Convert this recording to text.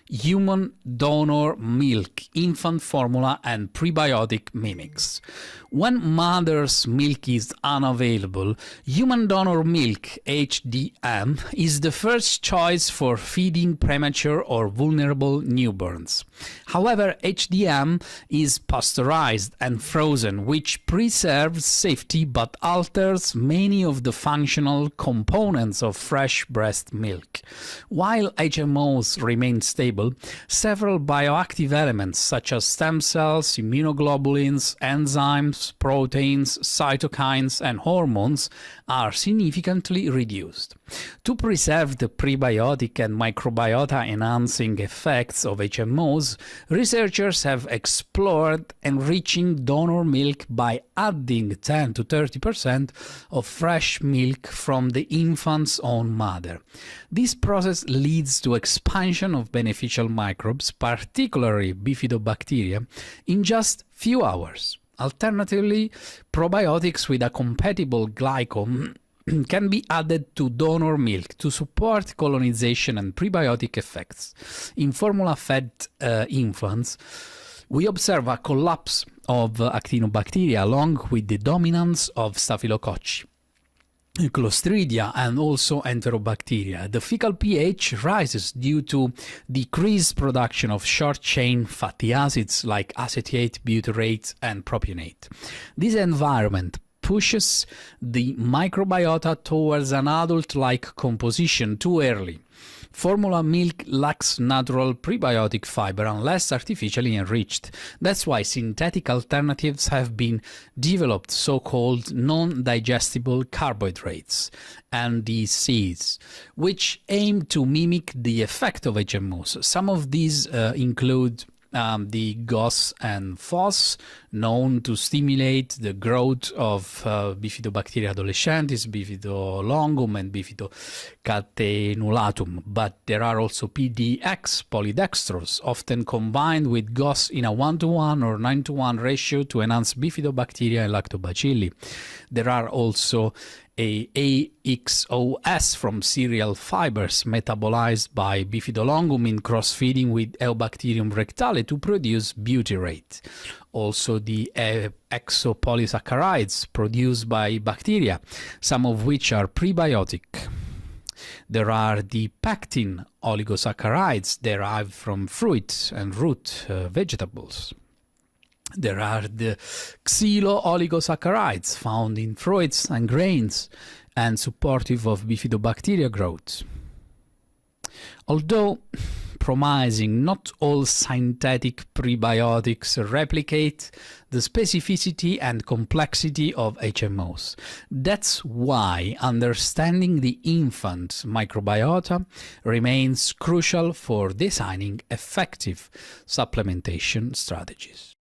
human donor milk, infant formula, and prebiotic mimics. When mother's milk is unavailable, human donor milk, HDM, is the first choice for feeding premature or vulnerable newborns. However, HDM is pasteurized and frozen, which preserves safety but alters many of the functional components of fresh breast milk. While HMOs remain stable, several bioactive elements such as stem cells, immunoglobulins, enzymes, proteins, cytokines, and hormones are significantly reduced. To preserve the prebiotic and microbiota enhancing effects of HMOs, researchers have explored enriching donor milk by adding 10 to 30% of fresh milk from the infant's own mother. This process leads to expansion of beneficial microbes, particularly bifidobacteria, in just few hours. Alternatively, probiotics with a compatible glycome can be added to donor milk to support colonization and prebiotic effects. In formula-fed infants, we observe a collapse of actinobacteria along with the dominance of Staphylococci, Clostridia, and also Enterobacteria. The fecal pH rises due to decreased production of short-chain fatty acids like acetate, butyrate, and propionate. This environment pushes the microbiota towards an adult-like composition too early. Formula milk lacks natural prebiotic fiber unless artificially enriched. That's why synthetic alternatives have been developed, so-called non-digestible carbohydrates, NDCs, which aim to mimic the effect of HMOs. Some of these include the GOS and FOS, known to stimulate the growth of Bifidobacteria adolescentis, Bifidolongum, and Bifidocatenulatum. But there are also PDX, polydextrose, often combined with GOS in a 1:1 or 9:1 ratio to enhance Bifidobacteria and Lactobacilli. There are also AXOS from cereal fibers metabolized by Bifidolongum in cross-feeding with Eubacterium rectale to produce butyrate. Also the exopolysaccharides produced by bacteria, some of which are prebiotic. There are the pectin oligosaccharides derived from fruit and root vegetables. There are the xylo-oligosaccharides found in fruits and grains and supportive of bifidobacteria growth. Although promising, not all synthetic prebiotics replicate the specificity and complexity of HMOs. That's why understanding the infant microbiota remains crucial for designing effective supplementation strategies.